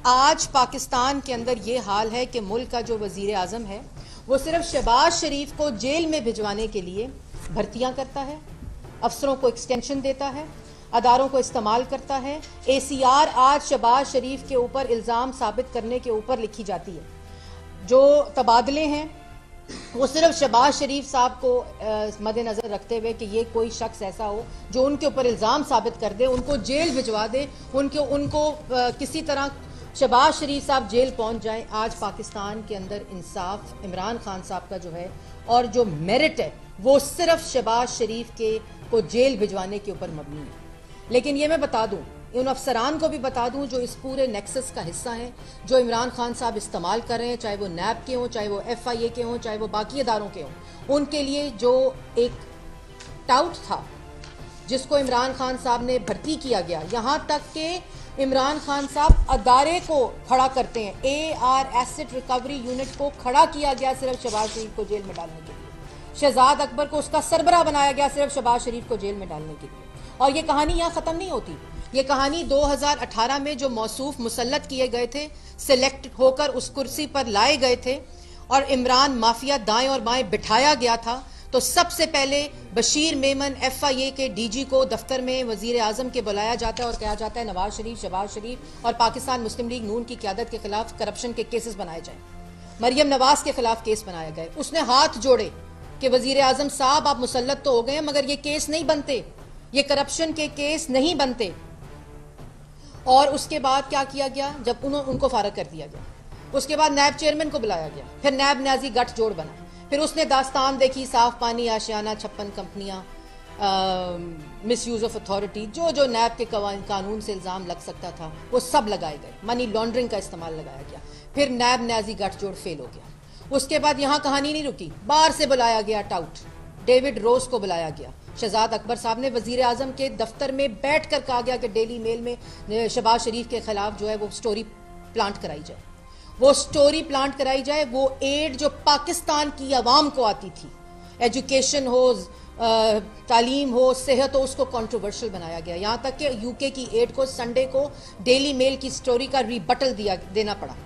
आज पाकिस्तान के अंदर ये हाल है कि मुल्क का जो वजीर आज़म है वो सिर्फ शहबाज शरीफ को जेल में भिजवाने के लिए भर्तियां करता है, अफसरों को एक्सटेंशन देता है, अदारों को इस्तेमाल करता है। ACR आज शहबाज शरीफ के ऊपर इल्ज़ाम साबित करने के ऊपर लिखी जाती है। जो तबादले हैं वो सिर्फ शहबाज शरीफ साहब को मद्देनज़र रखते हुए कि ये कोई शख्स ऐसा हो जो उनके ऊपर इल्ज़ाम साबित कर दे, उनको जेल भिजवा दे, उनको किसी तरह शहबाज शरीफ साहब जेल पहुंच जाएं। आज पाकिस्तान के अंदर इंसाफ इमरान खान साहब का जो है और जो मेरिट है वो सिर्फ शहबाज शरीफ के को जेल भिजवाने के ऊपर मबनी है। लेकिन ये मैं बता दूं, उन अफसरान को भी बता दूं जो इस पूरे नेक्सस का हिस्सा हैं, जो इमरान खान साहब इस्तेमाल कर रहे हैं, चाहे वो नैब के हों, चाहे वो FIA के हों, चाहे वो बाकी अदारों के हों, उनके लिए जो एक टाउट था जिसको इमरान खान साहब ने भर्ती किया गया, यहाँ तक कि इमरान खान साहब अदारे को खड़ा करते हैं, AR एसेट रिकवरी यूनिट को खड़ा किया गया सिर्फ शहबाज शरीफ को जेल में डालने के लिए। शहजाद अकबर को उसका सरबराह बनाया गया सिर्फ शहबाज शरीफ को जेल में डालने के लिए। और ये कहानी यहाँ ख़त्म नहीं होती। ये कहानी 2018 में जो मौसूफ मुसल्लत किए गए थे, सिलेक्ट होकर उस कुर्सी पर लाए गए थे और इमरान माफिया दाएं और बाएं बिठाया गया था, तो सबसे पहले बशीर मेमन FIA के DG को दफ्तर में वजीर आजम के बुलाया जाता है और कहा जाता है नवाज शरीफ, शहबाज शरीफ और पाकिस्तान मुस्लिम लीग नून की क़यादत के खिलाफ करप्शन के केसेस बनाए जाएं। मरियम नवाज के खिलाफ केस बनाए गए। उसने हाथ जोड़े कि वजीर आजम साहब आप मुसल्लत तो हो गए हैं मगर ये केस नहीं बनते, ये करप्शन के केस नहीं बनते। और उसके बाद क्या किया गया, जब उनको फारग कर दिया गया, उसके बाद नैब चेयरमैन को बुलाया गया, फिर नैब न्याजी गठजोड़ बना, फिर उसने दास्तान देखी, साफ पानी, आशियाना, 56 कंपनियां, मिस यूज ऑफ अथॉरिटी, जो नैब के कानून से इल्ज़ाम लग सकता था वो सब लगाए गए, मनी लॉन्ड्रिंग का इस्तेमाल लगाया गया। फिर नैब न्याजी गठजोड़ फेल हो गया। उसके बाद यहाँ कहानी नहीं रुकी, बाहर से बुलाया गया टाउट डेविड रोज को बुलाया गया। शहजाद अकबर साहब ने वजीर आजम के दफ्तर में बैठ कर कहा गया कि डेली मेल में शहबाज शरीफ के खिलाफ जो है वो स्टोरी प्लांट कराई जाए, वो स्टोरी प्लांट कराई जाए। वो एड जो पाकिस्तान की आवाम को आती थी, एजुकेशन हो, तालीम हो, सेहत हो, उसको कंट्रोवर्शियल बनाया गया। यहाँ तक कि UK की एड को संडे को डेली मेल की स्टोरी का रिबटल देना पड़ा।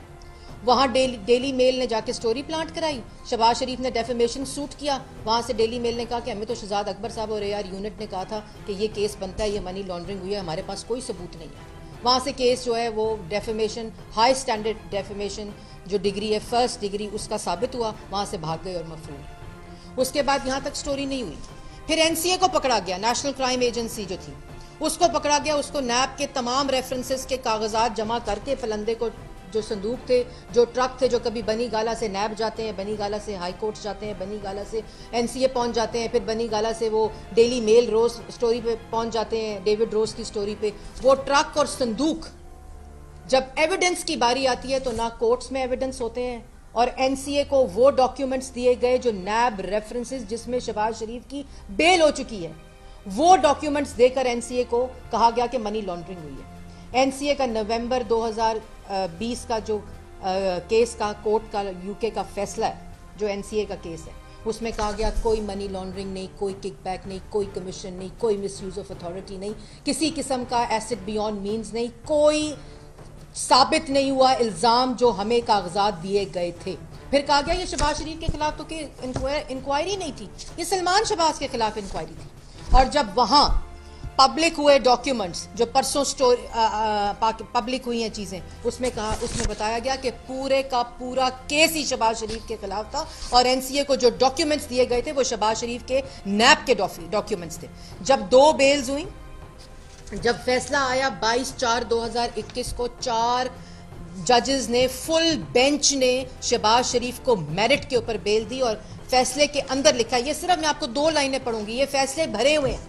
वहाँ डेली मेल ने जाके स्टोरी प्लांट कराई, शहबाज शरीफ ने डेफेमेशन सूट किया। वहाँ से डेली मेल ने कहा कि हमें तो शहजाद अकबर साहब और AR यूनिट ने कहा था कि ये केस बनता है, ये मनी लॉन्ड्रिंग हुई है, हमारे पास कोई सबूत नहीं है। वहाँ से केस जो है वो डेफेमेशन, हाई स्टैंडर्ड डेफेमेशन जो डिग्री है, फर्स्ट डिग्री, उसका साबित हुआ। वहाँ से भाग गए और मफरूर। उसके बाद यहाँ तक स्टोरी नहीं हुई। फिर NCA को पकड़ा गया, नेशनल क्राइम एजेंसी जो थी उसको पकड़ा गया। उसको नैब के तमाम रेफरेंसेस के कागजात जमा करके फलंदे को, जो संदूक थे, जो ट्रक थे, जो कभी बनी गाला से नैब जाते हैं, बनी गाला से हाई कोर्ट जाते हैं, बनी गाला से NCA पहुंच जाते हैं, फिर बनी गाला से वो डेली मेल रोज स्टोरी पे पहुंच जाते हैं, डेविड रोज की स्टोरी पे। वो ट्रक और संदूक, जब एविडेंस की बारी आती है तो ना कोर्ट्स में एविडेंस होते हैं और NCA को वो डॉक्यूमेंट्स दिए गए जो नैब रेफरेंसेस जिसमें शहबाज शरीफ की बेल हो चुकी है, वो डॉक्यूमेंट्स देकर NCA को कहा गया कि मनी लॉन्ड्रिंग हुई है। NCA का नवंबर 2020 का जो केस का कोर्ट का UK का फैसला है, जो NCA का केस है, उसमें कहा गया कोई मनी लॉन्ड्रिंग नहीं, कोई किकबैक नहीं, कोई कमीशन नहीं, कोई मिसयूज ऑफ अथॉरिटी नहीं, किसी किस्म का एसेट बियॉन्ड मींस नहीं, कोई साबित नहीं हुआ इल्ज़ाम जो हमें कागजात दिए गए थे। फिर कहा गया ये शहबाज शरीफ के खिलाफ तो इंक्वायरी नहीं थी, ये सलमान शहबाज के खिलाफ इंक्वायरी थी। और जब वहाँ पब्लिक हुए डॉक्यूमेंट्स, जो परसों पब्लिक हुई हैं चीज़ें, उसमें बताया गया कि पूरे का पूरा केस ही शहबाज शरीफ के खिलाफ था और NCA को जो डॉक्यूमेंट्स दिए गए थे वो शहबाज शरीफ के नैब के डॉक्यूमेंट्स थे। जब 2 बेल्स हुई, जब फैसला आया 22/4/2021 को, 4 जजेस ने, फुल बेंच ने शहबाज शरीफ को मेरिट के ऊपर बेल दी और फैसले के अंदर लिखा, ये सिर्फ मैं आपको 2 लाइनें पढ़ूंगी, ये फैसले भरे हुए हैं,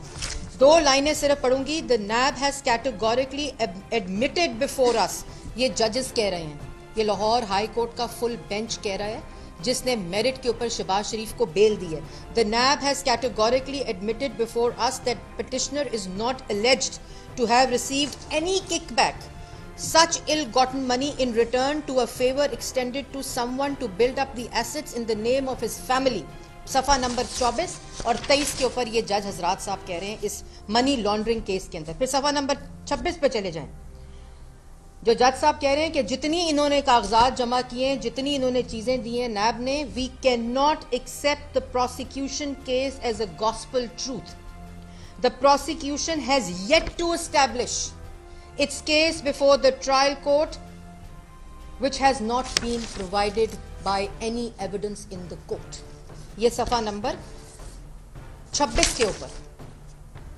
2 लाइनें सिर्फ पढ़ूंगी। The NAB has categorically admitted before us, ये जजेस कह रहे हैं, ये लाहौर हाई कोर्ट का फुल बेंच कह रहा है जिसने मेरिट के ऊपर शहबाज शरीफ को बेल दी है। The NAB has categorically admitted before us that petitioner is not alleged to have received any kickback, such ill-gotten money in return to a favor extended to someone to build up the assets in the name of his family। सफ़ा number 24 और 23 के ऊपर ये जज हजरात साहब कह रहे हैं इस मनी लॉन्ड्रिंग केस के अंदर। फिर सफ़ा नंबर 26 पे चले जाएं। जो जज साहब कह रहे हैं कि जितनी इन्होंने कागजात जमा किए, जितनी इन्होंने चीजें दी हैं नैब ने, we can not accept the prosecution case as a gospel truth. The prosecution has yet to establish its case before the trial court which has not been provided by any evidence in the court. ये सफ़ा number 26 के ऊपर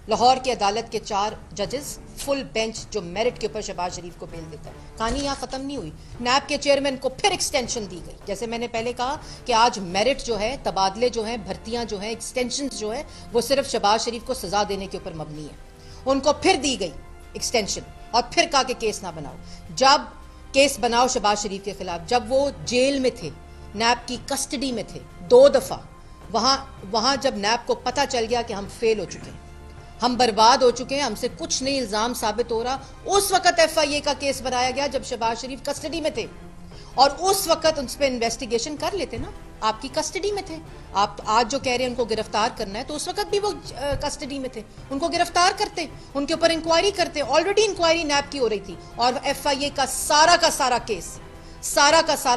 लाहौर की अदालत के 4 जजेस full bench जो merit के ऊपर शहबाज शरीफ को बेल देता है. कहानी यहाँ ख़त्म नहीं हुई. नैब के चेयरमैन को फिर एक्सटेंशन दी गई. जैसे मैंने पहले कहा कि आज मेरिट जो है, तबादले जो हैं, भर्तियाँ जो हैं, एक्सटेंशन जो है, वो सिर्फ शहबाज शरीफ को सजा देने के ऊपर मबनी है. उनको फिर दी गई एक्सटेंशन और फिर कहा कि केस ना बनाओ. जब केस बनाओ शहबाज शरीफ के खिलाफ, जब वो जेल में थे, नैब की कस्टडी में थे 2 दफा, वहां जब नैब को पता चल गया कि हम फेल हो चुके हैं, हम बर्बाद हो चुके हैं, हमसे कुछ नहीं इल्जाम साबित हो रहा, उस वक्त FIA का केस बनाया गया जब शहबाज शरीफ कस्टडी में थे. और उस वक्त उस पर इन्वेस्टिगेशन कर लेते ना, आपकी कस्टडी में थे. आप आज जो कह रहे हैं उनको गिरफ्तार करना है, तो उस वक्त भी वो कस्टडी में थे, उनको गिरफ्तार करते, उनके ऊपर इंक्वायरी करते. ऑलरेडी इंक्वायरी नैब की हो रही थी और FIA का सारा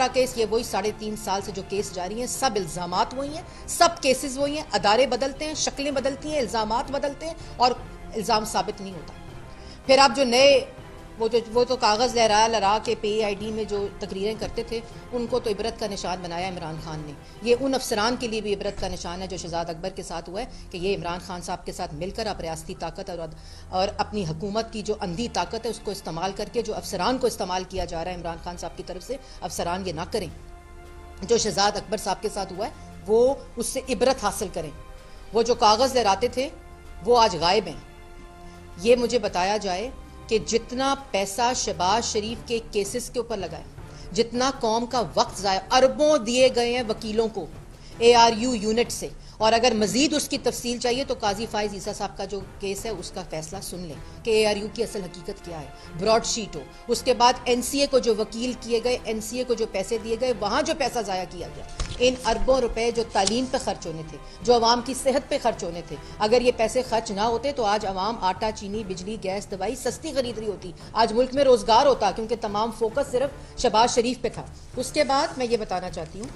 केस ये वही 3.5 साल से जो केस जारी हैं, सब इल्जामात वही हैं, सब केसेस वही हैं. अदारे बदलते हैं, शक्लें बदलती हैं, इल्जामात बदलते हैं और इल्जाम साबित नहीं होता. फिर आप जो नए वो तो कागज़ लहरा के PID में जो तकरीरें करते थे, उनको तो इबरत का निशान बनाया इमरान खान ने. ये उन अफसरान के लिए भी इबरत का निशान है जो शहजाद अकबर के साथ हुआ है कि ये इमरान खान साहब के साथ मिलकर आप रियासती ताकत और अपनी हुकूमत की जो अंधी ताकत है उसको इस्तेमाल करके जो अफसरान को इस्तेमाल किया जा रहा है इमरान खान साहब की तरफ से, अफसरान ये ना करें. जो शहजाद अकबर साहब के साथ हुआ है वो उससे इबरत हासिल करें. वो जो कागज़ लहराते थे वो आज गायब हैं. ये मुझे बताया जाए कि जितना पैसा शहबाज शरीफ के केसेस के ऊपर लगा है, जितना कौम का वक्त ज़ाया, अरबों दिए गए हैं वकीलों को ARU यूनिट से, और अगर मजीद उसकी तफसील चाहिए तो काजी फाइज ईसा साहब का जो केस है उसका फैसला सुन लें कि ARU की असल हकीकत क्या है, ब्रॉडशीट हो. उसके बाद NCA को जो वकील किए गए, NCA को जो पैसे दिए गए, वहाँ जो पैसा ज़ाया किया गया, इन अरबों रुपए जो तालीम पे खर्च होने थे, जो अवाम की सेहत पे खर्च होने थे, अगर ये पैसे खर्च ना होते तो आज अवाम आटा, चीनी, बिजली, गैस, दवाई सस्ती खरीद रही होती, आज मुल्क में रोज़गार होता, क्योंकि तमाम फोकस सिर्फ शहबाज शरीफ पे था. उसके बाद मैं ये बताना चाहती हूँ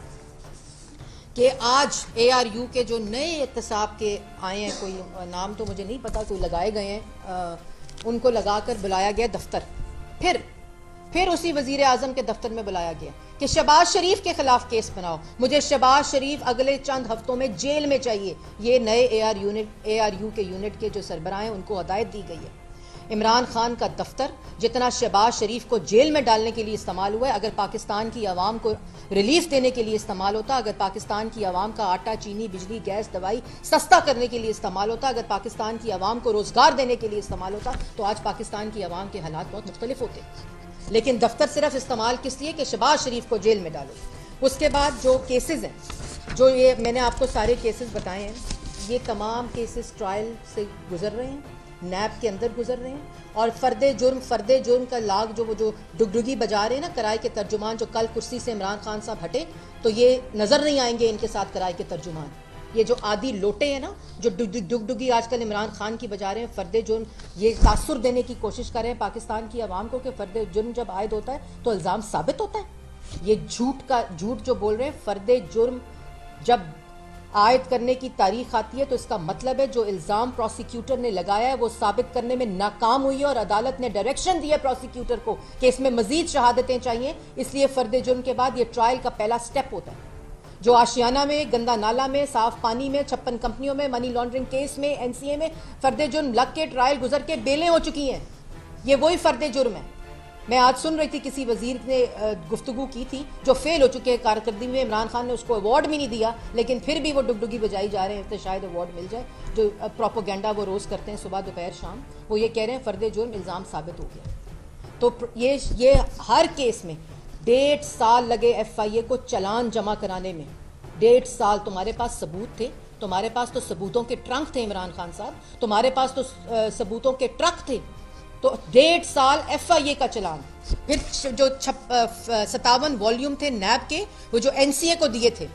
कि आज ARU के जो नए एहतसाब के आए हैं, कोई नाम तो मुझे नहीं पता, कोई लगाए गए हैं, उनको लगाकर बुलाया गया दफ्तर. फिर उसी वजीर आजम के दफ्तर में बुलाया गया कि शहबाज शरीफ के खिलाफ केस बनाओ, मुझे शहबाज शरीफ अगले चंद हफ्तों में जेल में चाहिए. ये नए ARU के यूनिट के जो सरबराह हैं उनको हदायत दी गई है. इमरान खान का दफ्तर जितना शहबाज शरीफ को जेल में डालने के लिए इस्तेमाल हुआ है, अगर पाकिस्तान की आवाम को रिलीफ देने के लिए इस्तेमाल होता, अगर पाकिस्तान की आवाम का आटा, चीनी, बिजली, गैस, दवाई सस्ता करने के लिए इस्तेमाल होता, अगर पाकिस्तान की आवाम को रोज़गार देने के लिए इस्तेमाल होता, तो आज पाकिस्तान की आवाम के हालात बहुत मुख्तलिफ होते. लेकिन दफ्तर सिर्फ इस्तेमाल किस लिए कि शहबाज शरीफ को जेल में डालो. उसके बाद जो केसेस हैं, जो ये मैंने आपको सारे केसेस बताए हैं, ये तमाम केसेस ट्रायल से गुजर रहे हैं, नैब के अंदर गुजर रहे हैं. और फर्दे जुर्म का लाग जो वो जो डुगडुगी बजा रहे हैं ना किराए के तर्जुमान, जो कल कुर्सी से इमरान खान साहब हटे तो ये नज़र नहीं आएंगे इनके साथ किराए के तर्जुमान. ये जो आदि लोटे हैं ना, जो डुगडुगी आजकल इमरान खान की बजा रहे हैं, फर्दे जुर्म, ये तासुर देने की कोशिश कर रहे हैं पाकिस्तान की आवाम को कि फर्दे जुर्म जब आयद होता है तो इल्ज़ाम साबित होता है. ये झूठ जो बोल रहे हैं, फर्दे जुर्म जब आयद करने की तारीख आती है तो इसका मतलब है जो इल्ज़ाम प्रोसिक्यूटर ने लगाया है वो साबित करने में नाकाम हुई है और अदालत ने डायरेक्शन दिया प्रोसिक्यूटर को कि इसमें मजीद शहादतें चाहिए. इसलिए फर्दे जुर्म के बाद ये ट्रायल का पहला स्टेप होता है. जो आशियाना में, गंदा नाला में, साफ पानी में, 56 कंपनियों में, मनी लॉन्ड्रिंग केस में, NCA में फर्दे जुर्म लग के ट्रायल गुजर के बेलें हो चुकी हैं, ये वही फर्दे जुर्म है. मैं आज सुन रही थी किसी वजीर ने गुफ्तगू की थी जो फेल हो चुके हैं कारकर्दगी में, इमरान खान ने उसको अवार्ड भी नहीं दिया, लेकिन फिर भी वो डुगडुगी बजाई जा रहे हैं तो शायद अवार्ड मिल जाए. जो प्रोपोगेंडा वो रोज़ करते हैं सुबह दोपहर शाम, वो ये कह रहे हैं फर्दे जुर्म इल्ज़ाम साबित हो गया. तो ये हर केस में 1.5 साल लगे FIA को चलान जमा कराने में. 1.5 साल. तुम्हारे पास सबूत थे, तुम्हारे पास तो सबूतों के ट्रंक थे इमरान खान साहब, तुम्हारे पास तो सबूतों के ट्रक थे. तो 1.5 साल FIA का चलान. फिर जो 57 वॉल्यूम थे नैब के, वो जो NCA को दिए थे,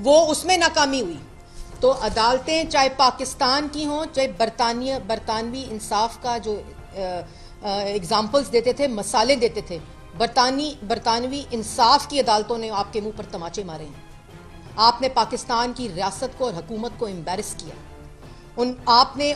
वो उसमें नाकामी हुई. तो अदालतें चाहे पाकिस्तान की हों चाहे बरतानवी इंसाफ का जो एग्जाम्पल्स देते थे, मसाले देते थे। बरतानवी इंसाफ की अदालतों ने आपके मुंह पर तमाचे मारे हैं। आपने पाकिस्तान की रियासत को और हुकूमत को एम्बेरस किया। आपने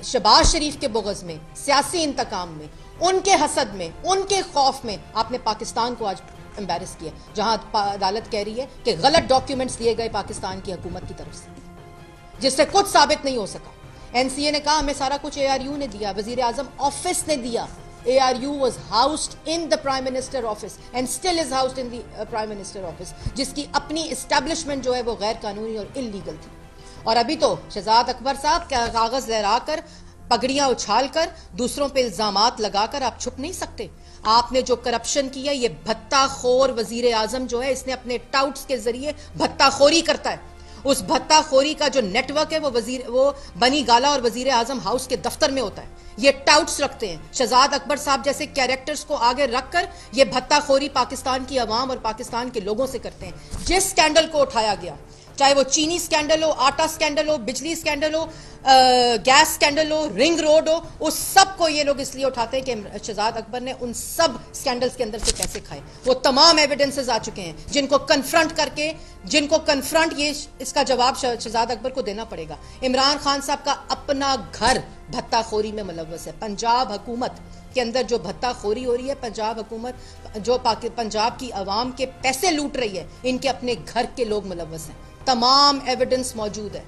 शहबाज शरीफ के बुग़्ज़ में, सियासी इंतकाम में, उनके हसद में, उनके खौफ में आपने पाकिस्तान को आज एम्बेरस किया, जहां अदालत कह रही है कि गलत डॉक्यूमेंट्स दिए गए पाकिस्तान की हुकूमत की तरफ से, जिससे कुछ साबित नहीं हो सका। एनसीए ने कहा हमें सारा कुछ एआरयू ने दिया, वजीर आजम ऑफिस ने दिया। ARU was housed in the Prime Minister office and still is housed in the Prime Minister office, जिसकी अपनी इस्टेब्लिशमेंट जो है वो गैर कानूनी और इलीगल थी। और अभी तो शहजाद अकबर साहब कागज लहराकर, पगड़ियां उछालकर, दूसरों पे इल्जामात लगाकर आप छुप नहीं सकते। आपने जो करप्शन किया, ये भत्ताखोर वजीर आजम जो है, इसने अपने टाउट्स के जरिए भत्ताखोरी करता है। उस भत्ताखोरी का जो नेटवर्क है वो बनी गाला और वजीर आजम हाउस के दफ्तर में होता है। ये टाउट्स रखते हैं। शहजाद अकबर साहब जैसे कैरेक्टर्स को आगे रखकर ये भत्ताखोरी पाकिस्तान की आवाम और पाकिस्तान के लोगों से करते हैं। जिस स्कैंडल को उठाया गया, चाहे वो चीनी स्कैंडल हो, आटा स्कैंडल हो, बिजली स्कैंडल हो, गैस स्कैंडल हो, रिंग रोड हो, उस सब को ये लोग इसलिए उठाते हैं कि शहजाद अकबर ने उन सब स्कैंडल्स के अंदर से पैसे खाए। वो तमाम एविडेंसेस आ चुके हैं जिनको कन्फ्रंट ये इसका जवाब शहजाद अकबर को देना पड़ेगा। इमरान खान साहब का अपना घर भत्ताखोरी में मुलव्वस है। पंजाब हुकूमत के अंदर जो भत्ताखोरी हो रही है, पंजाब हुकूमत जो पंजाब की आवाम के पैसे लूट रही है, इनके अपने घर के लोग मुलव्वस हैं। तमाम एविडेंस मौजूद है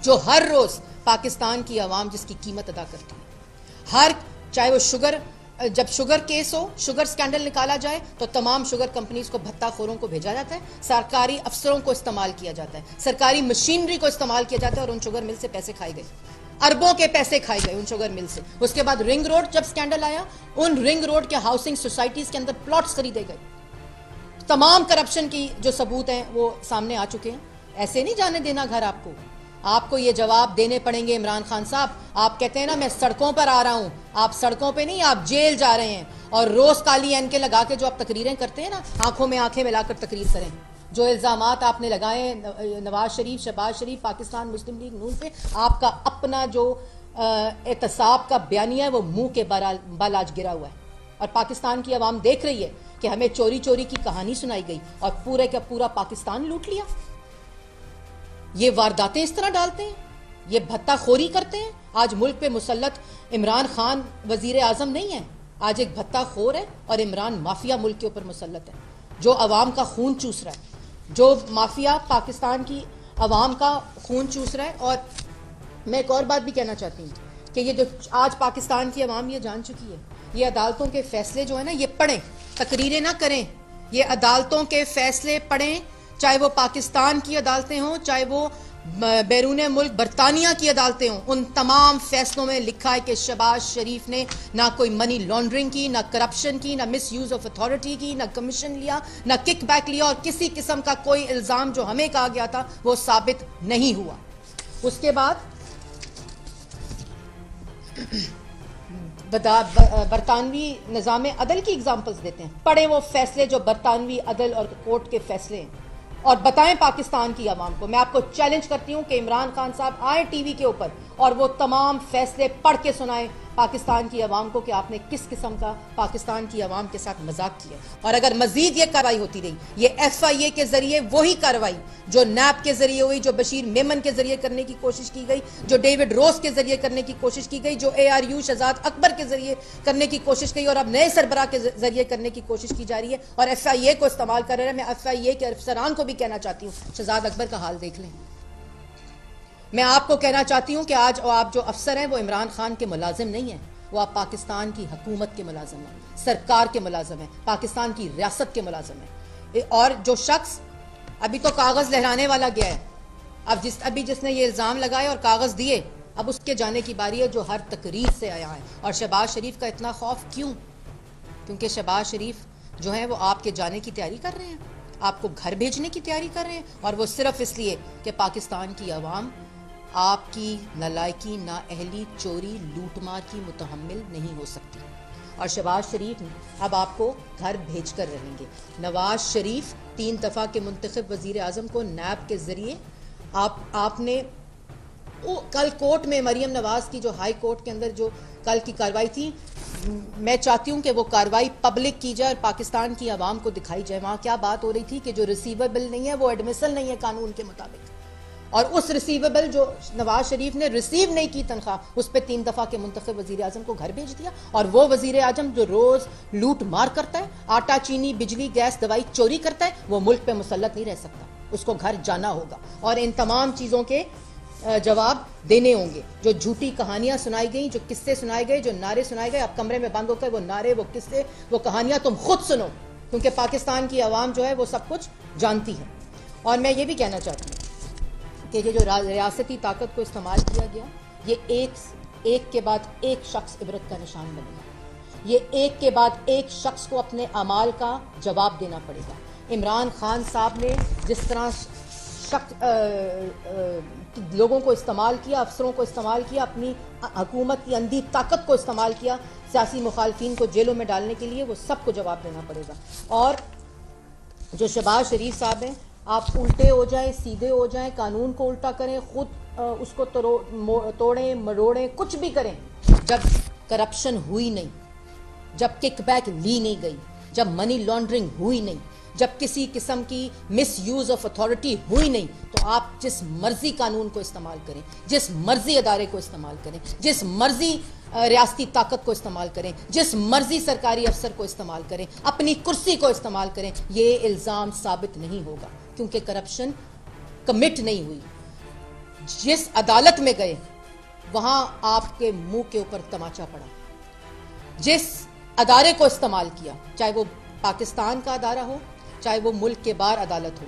जो हर रोज पाकिस्तान की आवाम जिसकी कीमत अदा करती है। चाहे वो जब शुगर केस हो, शुगर स्कैंडल निकाला जाए तो तमाम शुगर कंपनीज को भत्ताखोरों को भेजा जाता है, सरकारी अफसरों को इस्तेमाल किया जाता है, सरकारी मशीनरी को इस्तेमाल किया जाता है और उन शुगर मिल से पैसे खाए गए, अरबों के पैसे खाए गए उन शुगर मिल से। उसके बाद रिंग रोड जब स्कैंडल आया, उन रिंग रोड के हाउसिंग सोसाइटीज के अंदर प्लॉट्स खरीदे गए। तमाम करप्शन की जो सबूत हैं वो सामने आ चुके हैं। ऐसे नहीं जाने देना घर आपको ये जवाब देने पड़ेंगे इमरान खान साहब। आप कहते हैं ना मैं सड़कों पर आ रहा हूं, आप सड़कों पे नहीं, आप जेल जा रहे हैं। और रोज काली एनके लगा के जो आप तकरीरें करते हैं ना, आंखों में आंखें मिलाकर तकरीर करें। जो इल्जामात आपने लगाए नवाज शरीफ, शहबाज शरीफ, पाकिस्तान मुस्लिम लीग नून पे, आपका अपना जो एहतसाब का बयानिया है वो मुंह के बल आज गिरा हुआ है। और पाकिस्तान की आवाम देख रही है कि हमें चोरी चोरी की कहानी सुनाई गई और पूरे का पूरा पाकिस्तान लूट लिया। ये वारदातें इस तरह डालते हैं, ये भत्ताखोरी करते हैं। आज मुल्क पे मुसल्लत इमरान खान वजीर आजम नहीं है, आज एक भत्ताखोर है और इमरान माफिया मुल्क के ऊपर मुसल्लत है, जो अवाम का खून चूस रहा है, जो माफिया पाकिस्तान की अवाम का खून चूस रहा है। और मैं एक और बात भी कहना चाहती हूँ कि ये जो आज पाकिस्तान की अवाम ये जान चुकी है, ये अदालतों के फैसले जो है ना, ये पढ़ें, तकरीरें ना करें, ये अदालतों के फैसले पढ़ें, चाहे वो पाकिस्तान की अदालतें हों, चाहे वो बैरून मुल्क बरतानिया की अदालतें हों। उन तमाम फैसलों में लिखा है कि शहबाज शरीफ ने ना कोई मनी लॉन्ड्रिंग की, ना करप्शन की, ना मिस यूज ऑफ अथॉरिटी की, ना कमीशन लिया, ना किकबैक लिया, और किसी किस्म का कोई इल्जाम जो हमें कहा गया था वो साबित नहीं हुआ। उसके बाद बरतानवी निज़ाम अदल की एग्जाम्पल्स देते हैं। पढ़े वो फैसले जो बरतानवी अदल और कोर्ट के फैसले हैं और बताएं पाकिस्तान की आवाम को। मैं आपको चैलेंज करती हूं कि इमरान खान साहब आए टीवी के ऊपर और वो तमाम फैसले पढ़ के सुनाएं पाकिस्तान की आवाम को कि आपने किस किस्म का पाकिस्तान की आवाम के साथ मजाक किया। और अगर मजीद ये कार्रवाई होती रही, ये FIA के जरिए वही कार्रवाई जो नैब के जरिए हुई, जो बशीर मेमन के जरिए करने की कोशिश की गई, जो डेविड रोज के जरिए करने की कोशिश की गई, जो ARU शहजाद अकबर के जरिए करने की कोशिश की और अब नए सरबराह के जरिए करने की कोशिश की जा रही है और FIA को इस्तेमाल कर रहे हैं। मैं FIA के अफसरान को भी कहना चाहती हूँ, शहजाद अकबर का हाल देख लें। मैं आपको कहना चाहती हूं कि आज आप जो अफसर हैं वो इमरान खान के मुलाजिम नहीं हैं, वो आप पाकिस्तान की हुकूमत के मुलाजिम हैं, सरकार के मुलाजिम हैं, पाकिस्तान की रियासत के मुलाजिम हैं। और जो शख्स अभी तो कागज लहराने वाला गया है, अब जिसने ये इल्जाम लगाए और कागज दिए, अब उसके जाने की बारी है जो हर तकरीर से आया है। और शहबाज शरीफ का इतना खौफ क्यों? क्योंकि शहबाज शरीफ जो है वो आपके जाने की तैयारी कर रहे हैं, आपको घर भेजने की तैयारी कर रहे हैं, और वो सिर्फ इसलिए कि पाकिस्तान की आवाम आपकी नालायकी, नाअहली, चोरी, लूटमार की मुतहम्मिल नहीं हो सकती। और शहबाज शरीफ अब आपको घर भेज कर रहेंगे। नवाज शरीफ 3 दफ़ा के मुंतखब वज़ीर आज़म को नैब के ज़रिए आपने कल कोर्ट में मरियम नवाज की जो हाई कोर्ट के अंदर जो कल की कार्रवाई थी, मैं चाहती हूँ कि वो कार्रवाई पब्लिक की जाए और पाकिस्तान की आवाम को दिखाई जाए। वहाँ क्या बात हो रही थी कि जो रिसीवेबल नहीं है वो एडमिसल नहीं है कानून के मुताबिक, और उस रिसीवेबल जो नवाज शरीफ ने रिसीव नहीं की तनख्वाह, उस पर 3 दफा के मुंतखब वजीर आजम को घर भेज दिया। और वो वजीर आजम जो रोज लूट मार करता है, आटा चीनी बिजली गैस दवाई चोरी करता है, वो मुल्क पे मुसल्लत नहीं रह सकता, उसको घर जाना होगा और इन तमाम चीजों के जवाब देने होंगे। जो झूठी कहानियां सुनाई गई, जो किस्से सुनाए गए, जो नारे सुनाए गए, आप कमरे में बंद होकर वो नारे, वो किस्से, वो कहानियां तुम खुद सुनो, क्योंकि पाकिस्तान की आवाम जो है वो सब कुछ जानती है। और मैं ये भी कहना चाहती हूँ कि ये जो रियासती ताकत को इस्तेमाल किया गया, ये एक के बाद एक शख्स इबरत का निशान बनेगा। ये एक के बाद एक शख्स को अपने अमाल का जवाब देना पड़ेगा। इमरान खान साहब ने जिस तरह लोगों को इस्तेमाल किया, अफसरों को इस्तेमाल किया, अपनी हुकूमत की अंधी ताकत को इस्तेमाल किया सियासी मुखालफिन को जेलों में डालने के लिए, वो सबको जवाब देना पड़ेगा। और जो शहबाज शरीफ साहब हैं, आप उल्टे हो जाएं, सीधे हो जाएं, कानून को उल्टा करें, खुद उसको तोड़ें मरोड़ें, कुछ भी करें, जब करप्शन हुई नहीं, जब किकबैक ली नहीं गई, जब मनी लॉन्ड्रिंग हुई नहीं, जब किसी किस्म की मिस यूज ऑफ अथॉरिटी हुई नहीं, तो आप जिस मर्जी कानून को इस्तेमाल करें, जिस मर्जी अदारे को इस्तेमाल करें, जिस मर्जी रियासती ताकत को इस्तेमाल करें, जिस मर्जी सरकारी अफसर को इस्तेमाल करें, अपनी कुर्सी को इस्तेमाल करें, ये इल्ज़ाम साबित नहीं होगा, क्योंकि करप्शन कमिट नहीं हुई। जिस अदालत में गए वहां आपके मुंह के ऊपर तमाचा पड़ा। जिस अदारे को इस्तेमाल किया, चाहे वो पाकिस्तान का अदारा हो, चाहे वो मुल्क के बाहर अदालत हो,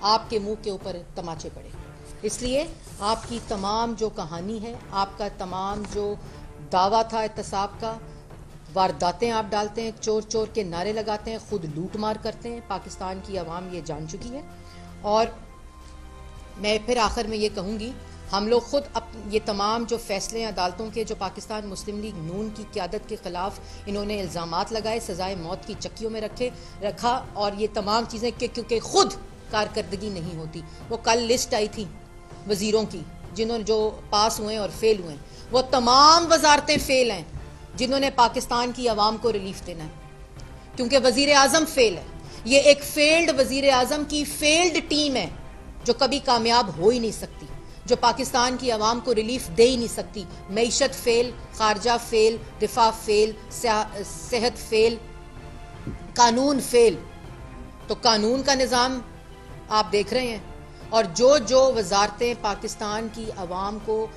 आपके मुंह के ऊपर तमाचे पड़े। इसलिए आपकी तमाम जो कहानी है, आपका तमाम जो दावा था एहतसाब का, वारदातें आप डालते हैं, चोर चोर के नारे लगाते हैं, खुद लूट मार करते हैं, पाकिस्तान की आवाम ये जान चुकी है। और मैं फिर आखिर में ये कहूँगी, हम लोग खुद ये तमाम जो फैसले हैं अदालतों के, जो पाकिस्तान मुस्लिम लीग नून की क़यादत के ख़िलाफ़ इन्होंने इल्ज़ामात लगाए, सज़ाए मौत की चक्कियों में रखा, और ये तमाम चीज़ें क्योंकि खुद कारकर्दगी नहीं होती। वो कल लिस्ट आई थी वज़ीरों की जिन्होंने जो पास हुए और फेल हुए, वो तमाम वजारतें फेल हैं जिन्होंने पाकिस्तान की आवाम को रिलीफ देना है, क्योंकि वज़ीर आज़म फेल है। ये एक फेल्ड वज़ीर आज़म की फेल्ड टीम है जो कभी कामयाब हो ही नहीं सकती, जो पाकिस्तान की आवाम को रिलीफ दे ही नहीं सकती। मईशत फेल, खारजा फेल, दिफा फेल, सेहत फेल, कानून फेल। तो कानून का निज़ाम आप देख रहे हैं, और जो वजारतें पाकिस्तान की आवाम को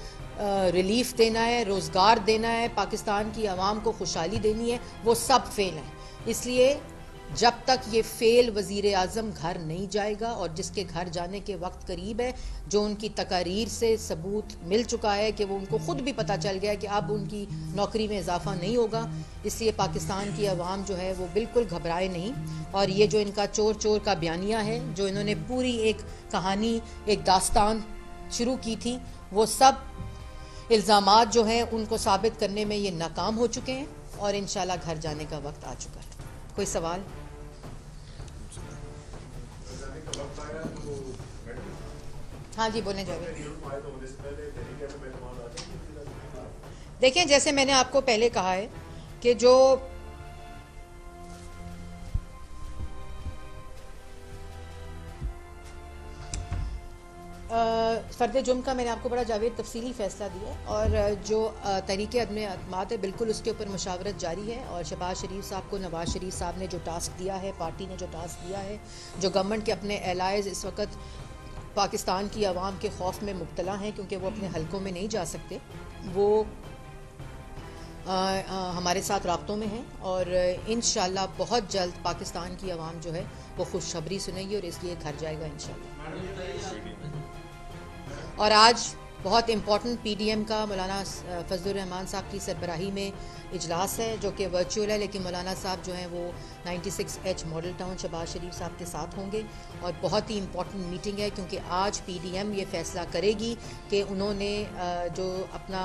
रिलीफ देना है, रोज़गार देना है, पाकिस्तान की आवाम को खुशहाली देनी है, वो सब फेल हैं। इसलिए जब तक ये फेल वज़ीर आज़म घर नहीं जाएगा, और जिसके घर जाने के वक्त करीब है, जो उनकी तकारीर से सबूत मिल चुका है कि वो उनको खुद भी पता चल गया है कि अब उनकी नौकरी में इजाफा नहीं होगा, इसलिए पाकिस्तान की आवाम जो है वो बिल्कुल घबराए नहीं। और ये जो इनका चोर चोर का बयानिया है, जो इन्होंने पूरी एक कहानी, एक दास्तान शुरू की थी, वो सब इल्ज़ामात जो हैं उनको साबित करने में ये नाकाम हो चुके हैं, और इंशाल्लाह घर जाने का वक्त आ चुका है। कोई सवाल? हाँ जी, बोलें जावेद। देखें, जैसे मैंने आपको पहले कहा है कि जो फ़र्द जुर्म का मैंने आपको बड़ा जावेद तफसीली फ़ैसला दिया, और जो तरीक़े अदम अतमाद है बिल्कुल उसके ऊपर मशावरत जारी है। और शहबाज शरीफ साहब को नवाज़ शरीफ साहब ने जो टास्क दिया है, पार्टी ने जो टास्क दिया है, जो गवर्नमेंट के अपने एलाइज़ इस वक्त पाकिस्तान की आवाम के खौफ में मुब्तला हैं क्योंकि वो अपने हलकों में नहीं जा सकते, वो हमारे साथ राब्तों में हैं, और इंशाअल्लाह बहुत जल्द पाकिस्तान की आवाम जो है वो खुशखबरी सुनेगी और इसलिए घर जाएगा इंशाअल्लाह। और आज बहुत इम्पॉर्टेंट PDM का मौलाना फजलुर रहमान साहब की सरबराही में इजलास है जो कि वर्चुअल है, लेकिन मौलाना साहब जो हैं वो 96H मॉडल टाउन शहबाज शरीफ साहब के साथ होंगे और बहुत ही इम्पॉर्टेंट मीटिंग है क्योंकि आज PDM ये फैसला करेगी कि उन्होंने जो अपना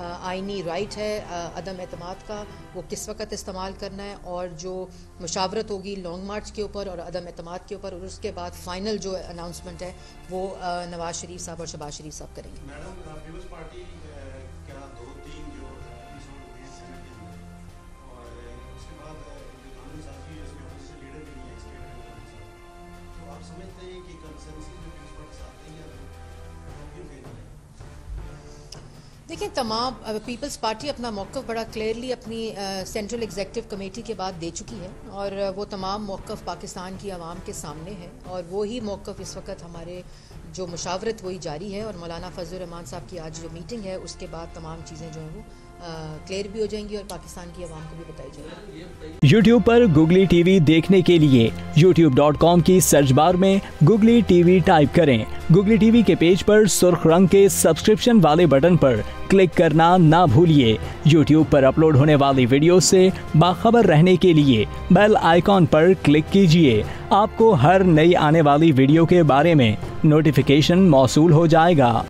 आइनी राइट है अदम एतमाद का वो किस वक्त इस्तेमाल करना है और जो मुशावरत होगी लॉन्ग मार्च के ऊपर और अदम एतमाद के ऊपर, और उसके बाद फाइनल जो अनाउंसमेंट है वो नवाज शरीफ साहब और शहबाज शरीफ साहब करेंगे। मैडम, पीपल्स पार्टी क्या 2-3 जो एपिसोड हुए हैं सेनेट के अंदर, और उसके बाद जो कानून साजी है उसके ऑफिस से लीडर भी नहीं है इसके कानून साहब, तो आप समझते हैं कि कंसेंसस जो पीपल्स पार्टी साथ नहीं है क्यों फेल है? देखिए, तमाम पीपल्स पार्टी अपना मौक़िफ़ बड़ा क्लियरली अपनी सेंट्रल एग्जीक्यूटिव कमेटी के बाद दे चुकी है और वो तमाम मौक़िफ़ पाकिस्तान की आवाम के सामने है और वही मौक़िफ़ इस वक्त हमारे जो मुशावरत वही जारी है और मौलाना फजल रहमान साहब की आज जो मीटिंग है उसके बाद तमाम चीज़ें जो हैं वो क्लियर भी हो जाएंगी और पाकिस्तान की आवाम को भी बताई जाएगी। YouTube पर Googly TV देखने के लिए youtube.com की सर्च बार में Googly TV टाइप करें। Googly TV के पेज पर सुर्ख रंग के सब्सक्रिप्शन वाले बटन पर क्लिक करना ना भूलिए। YouTube पर अपलोड होने वाली वीडियो से बाखबर रहने के लिए बेल आइकॉन पर क्लिक कीजिए। आपको हर नई आने वाली वीडियो के बारे में नोटिफिकेशन मौसूल हो जाएगा।